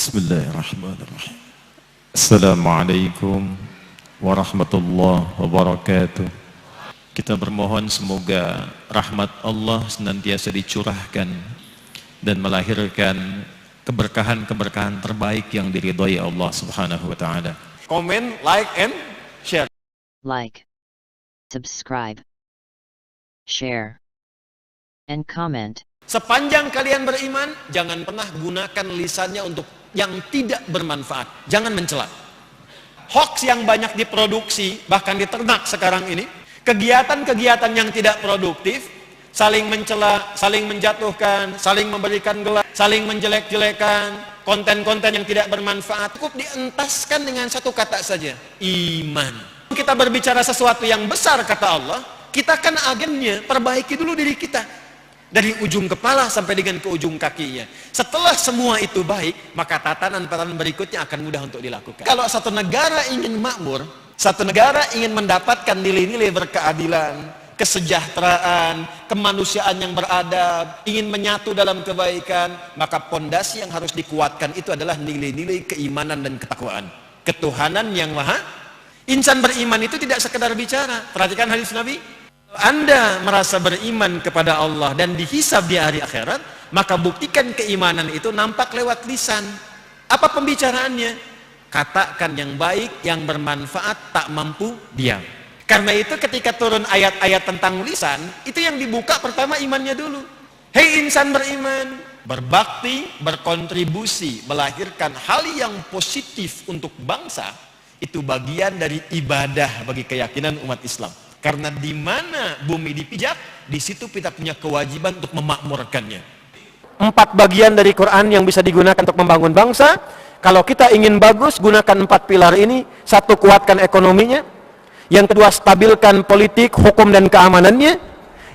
Bismillahirrahmanirrahim. Assalamualaikum warahmatullahi wabarakatuh. Kita bermohon semoga rahmat Allah senantiasa dicurahkan dan melahirkan keberkahan-keberkahan terbaik yang diridhai Allah Subhanahu wa taala. Comment, like, and share. Like, subscribe, share, and comment. Sepanjang kalian beriman, jangan pernah gunakan lisannya untuk yang tidak bermanfaat. Jangan mencela. Hoax yang banyak diproduksi, bahkan di ternak sekarang ini, kegiatan-kegiatan yang tidak produktif, saling mencela, saling menjatuhkan, saling memberikan gelar, saling menjelek-jelekan, konten-konten yang tidak bermanfaat, cukup dientaskan dengan satu kata saja, iman. Kita berbicara sesuatu yang besar, kata Allah, kita kan agennya, perbaiki dulu diri kita. Dari ujung kepala sampai dengan ke ujung kakinya. Setelah semua itu baik, maka tatanan-tatanan berikutnya akan mudah untuk dilakukan. Kalau satu negara ingin makmur, satu negara ingin mendapatkan nilai-nilai berkeadilan, kesejahteraan, kemanusiaan yang beradab, ingin menyatu dalam kebaikan, maka pondasi yang harus dikuatkan itu adalah nilai-nilai keimanan dan ketakwaan. Ketuhanan yang maha. Insan beriman itu tidak sekedar bicara. Perhatikan hadis Nabi. Anda merasa beriman kepada Allah dan dihisab di hari akhirat, maka buktikan keimanan itu nampak lewat lisan. Apa pembicaraannya? Katakan yang baik, yang bermanfaat, tak mampu diam. Karena itu ketika turun ayat-ayat tentang lisan, itu yang dibuka pertama imannya dulu. Hei insan beriman, berbakti, berkontribusi, melahirkan hal yang positif untuk bangsa, itu bagian dari ibadah bagi keyakinan umat Islam. Karena di mana bumi dipijak, di situ kita punya kewajiban untuk memakmurkannya. 4 bagian dari Quran yang bisa digunakan untuk membangun bangsa. Kalau kita ingin bagus, gunakan 4 pilar ini. 1, kuatkan ekonominya. Yang kedua, stabilkan politik, hukum dan keamanannya.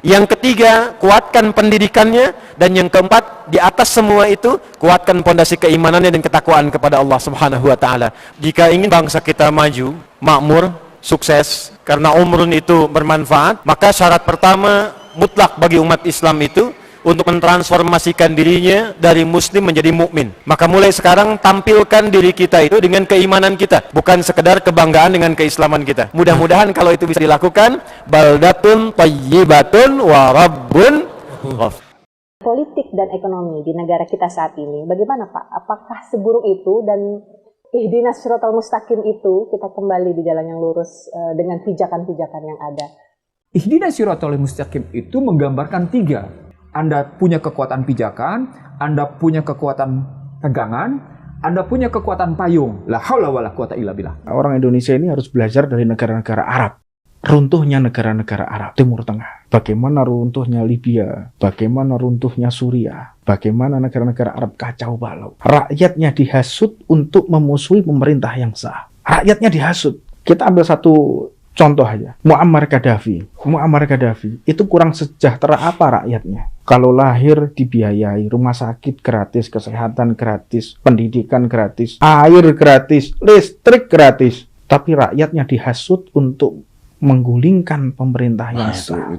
Yang ketiga, kuatkan pendidikannya. Dan yang keempat, di atas semua itu, kuatkan pondasi keimanannya dan ketakwaan kepada Allah Subhanahu wa taala. Jika ingin bangsa kita maju, makmur, sukses, karena umrun itu bermanfaat, maka syarat pertama mutlak bagi umat Islam itu untuk mentransformasikan dirinya dari muslim menjadi mukmin. Maka mulai sekarang tampilkan diri kita itu dengan keimanan kita, bukan sekedar kebanggaan dengan keislaman kita. Mudah-mudahan kalau itu bisa dilakukan, baldatun thayyibatun wa rabbun ghafur. Politik dan ekonomi di negara kita saat ini, bagaimana Pak? Apakah seburuk itu dan ihdinas siratal mustaqim itu kita kembali di jalan yang lurus dengan pijakan-pijakan yang ada? Ihdinas siratal mustaqim itu menggambarkan 3. Anda punya kekuatan pijakan, Anda punya kekuatan pegangan, Anda punya kekuatan payung. La haula wala quwata illa billah. Orang Indonesia ini harus belajar dari negara-negara Arab. Runtuhnya negara-negara Arab, Timur Tengah. Bagaimana runtuhnya Libya, bagaimana runtuhnya Suriah, bagaimana negara-negara Arab kacau balau. Rakyatnya dihasut untuk memusuhi pemerintah yang sah. Rakyatnya dihasut. Kita ambil satu contoh aja. Muammar Gaddafi. Muammar Gaddafi itu kurang sejahtera apa rakyatnya? Kalau lahir dibiayai, rumah sakit gratis, kesehatan gratis, pendidikan gratis, air gratis, listrik gratis. Tapi rakyatnya dihasut untuk menggulingkan pemerintah yang sah.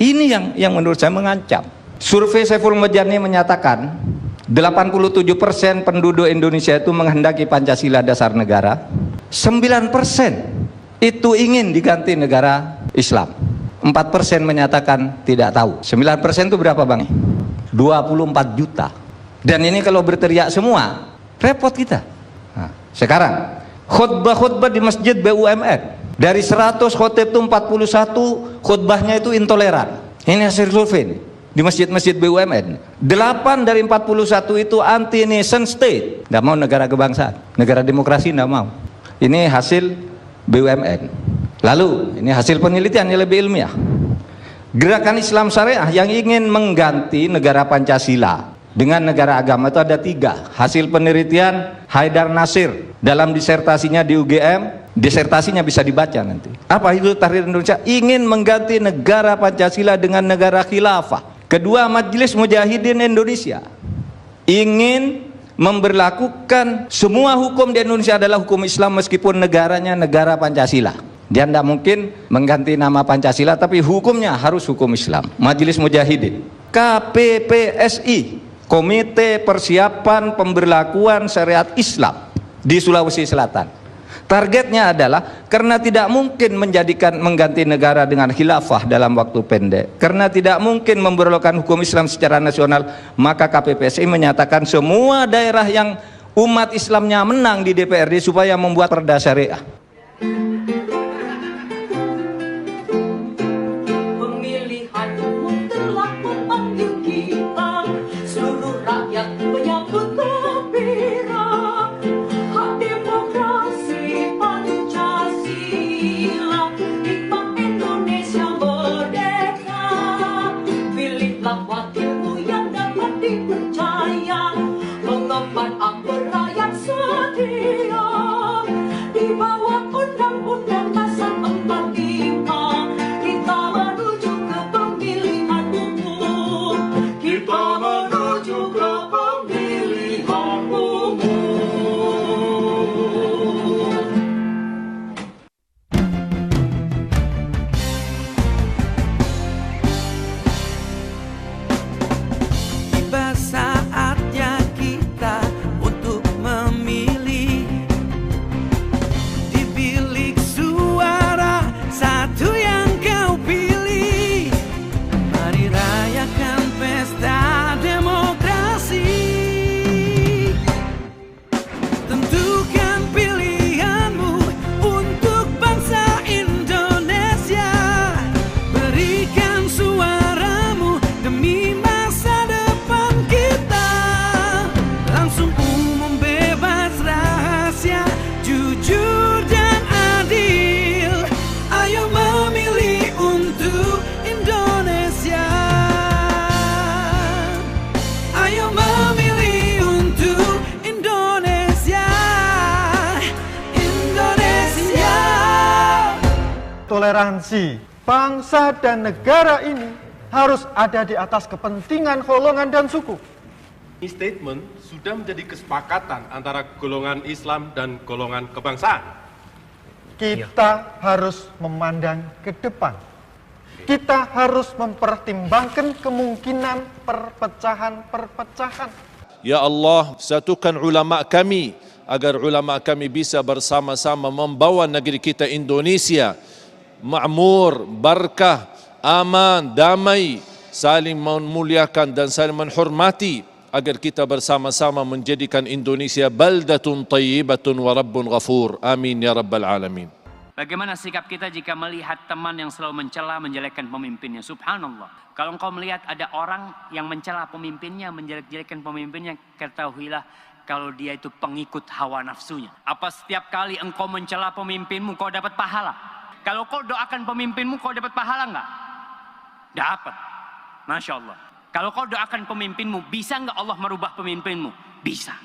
Ini yang menurut saya mengancam. Survei Saiful Mujani menyatakan 87% penduduk Indonesia itu menghendaki Pancasila dasar negara. 9% itu ingin diganti negara Islam. 4% menyatakan tidak tahu. 9% itu berapa Bang? 24 juta. Dan ini kalau berteriak semua, repot kita. Nah, sekarang khutbah-khutbah di masjid BUMN. Dari 100 khotib itu 41 khutbahnya itu intoleran. Ini hasil survei ini. Di masjid-masjid BUMN. 8 dari 41 itu anti nation state. Tidak mau negara kebangsaan. Negara demokrasi tidak mau. Ini hasil BUMN. Lalu, ini hasil penelitian yang lebih ilmiah. Gerakan Islam Syariah yang ingin mengganti negara Pancasila dengan negara agama itu ada 3. Hasil penelitian Haidar Nasir dalam disertasinya di UGM. Disertasinya bisa dibaca nanti. Apa itu Tahrir Indonesia? Ingin mengganti negara Pancasila dengan negara khilafah. Kedua, Majelis Mujahidin Indonesia ingin memberlakukan semua hukum di Indonesia adalah hukum Islam meskipun negaranya negara Pancasila. Dia tidak mungkin mengganti nama Pancasila, tapi hukumnya harus hukum Islam. Majelis Mujahidin. KPPSI Komite Persiapan Pemberlakuan Syariat Islam di Sulawesi Selatan. Targetnya adalah karena tidak mungkin mengganti negara dengan khilafah dalam waktu pendek, karena tidak mungkin memberlakukan hukum Islam secara nasional, maka KPPSI menyatakan semua daerah yang umat Islamnya menang di DPRD supaya membuat perda syariah. Toleransi bangsa dan negara ini harus ada di atas kepentingan golongan dan suku. Ini statement sudah menjadi kesepakatan antara golongan Islam dan golongan kebangsaan. Kita harus memandang ke depan. Kita harus mempertimbangkan kemungkinan perpecahan-perpecahan. Ya Allah, satukan ulama kami agar ulama kami bisa bersama-sama membawa negeri kita Indonesia makmur, barkah, aman, damai, saling memuliakan dan saling menghormati, agar kita bersama-sama menjadikan Indonesia baldatun tayyibatun wa rabbun ghafur. Amin ya rabbal alamin. Bagaimana sikap kita jika melihat teman yang selalu mencela, menjelekkan pemimpinnya? Subhanallah. Kalau engkau melihat ada orang yang mencela pemimpinnya, menjelek-jelekkan pemimpinnya, ketahuilah kalau dia itu pengikut hawa nafsunya. Apa setiap kali engkau mencela pemimpinmu kau dapat pahala? Kalau kau doakan pemimpinmu, kau dapat pahala enggak? Dapat. Masya Allah. Kalau kau doakan pemimpinmu, bisa enggak Allah merubah pemimpinmu? Bisa.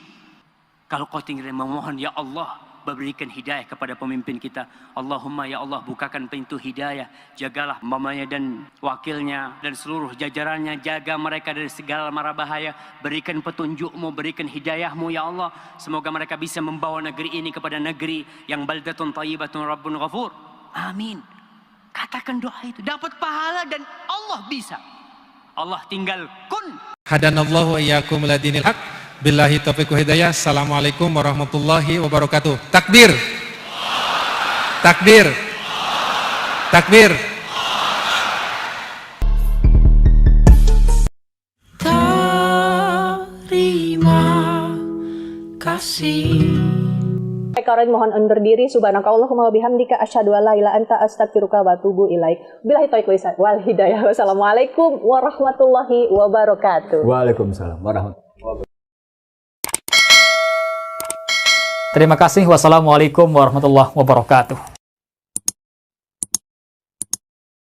Kalau kau tinggal memohon, ya Allah, berikan hidayah kepada pemimpin kita. Allahumma ya Allah, bukakan pintu hidayah. Jagalah mamanya dan wakilnya dan seluruh jajarannya. Jaga mereka dari segala mara bahaya. Berikan petunjukmu, berikan hidayahmu ya Allah. Semoga mereka bisa membawa negeri ini kepada negeri yang baldatun tayyibatun rabbun ghafur. Amin. Katakan doa itu, dapat pahala dan Allah bisa. Allah tinggal kun. Hadanallahu wa iyyakum ila dinil haq. Billahi taufiq wa hidayah. Assalamualaikum warahmatullahi wabarakatuh. Takbir. Takbir. Takbir. Terima kasih. Karin mohon undur diri. Subhanakallahumma wa bihamdika asyhadu an la ilaha illa anta astaghfiruka wa atubu ilaik. Billahi taufiq wal hidayah. Wassalamualaikum warahmatullahi wabarakatuh. Waalaikumsalam warahmatullahi wabarakatuh. Terima kasih. Wassalamualaikum warahmatullahi wabarakatuh.